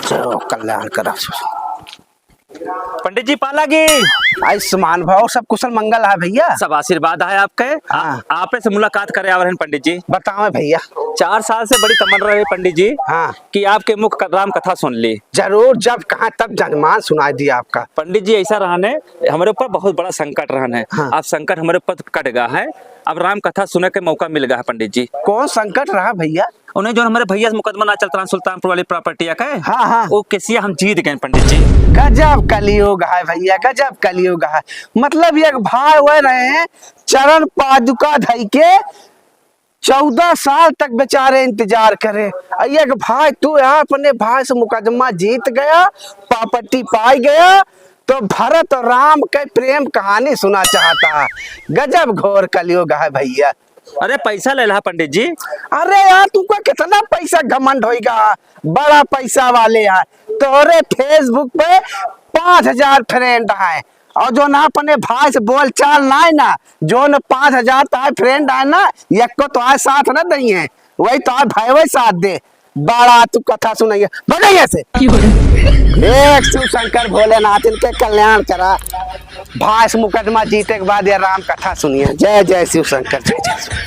चलो कल्याण करा। पंडित जी पालागी आयुष्मान भाव सब कुशल मंगल है भैया। सब आशीर्वाद है आपके। हाँ। आप से मुलाकात करे आवर हैं पंडित जी। बताओ भैया। 4 साल से बड़ी तमन्ना रही पंडित जी। हाँ। कि आपके मुख राम कथा सुन ली। जरूर, जब कहा तब जनमान सुनाई दिया आपका। पंडित जी ऐसा रहने हमारे ऊपर बहुत बड़ा संकट रहने। हाँ। आप संकट हमारे ऊपर कट गया है। अब राम कथा सुनने के मौका मिल गया है पंडित जी। कौन संकट रहा भैया? उन्हें जो हमारे भैया से मुकदमा ना चलता सुल्तानपुर वाली प्रॉपर्टी का हाँ हाँ। वो केसिया हम जीत गए पंडित जी। गजब कलियुग है भैया, गजब कलियुग है। मतलब एक भाई हुए रहे हैं चरण पादुका धई के 14 साल तक बेचारे इंतजार करे। एक भाई तू यार अपने भाई से मुकदमा जीत गया, प्रॉपर्टी पाई गया, तो भरत और राम के प्रेम कहानी सुना चाहता है। गजब घोर कलियुग है भैया। अरे पैसा ले ला पंडित जी। अरे यार तुमको कितना पैसा घमंड होगा, बड़ा पैसा वाले हैं। तोरे फेसबुक पे 5000 फ्रेंड है, और जो ना अपने भाई से बोल चाल ना है ना, जो न 5000 तार फ्रेंड है ना, एक को तो आज साथ ना दही है, वही तो भाई वही साथ दे। बड़ा तू कथा सुनाइए बढ़िया से। एक शिव शंकर भोलेनाथ इनके कल्याण करा। भाई से मुकदमा जीते के बाद ये राम कथा सुनिए। जय जय शिव शंकर, जय जय।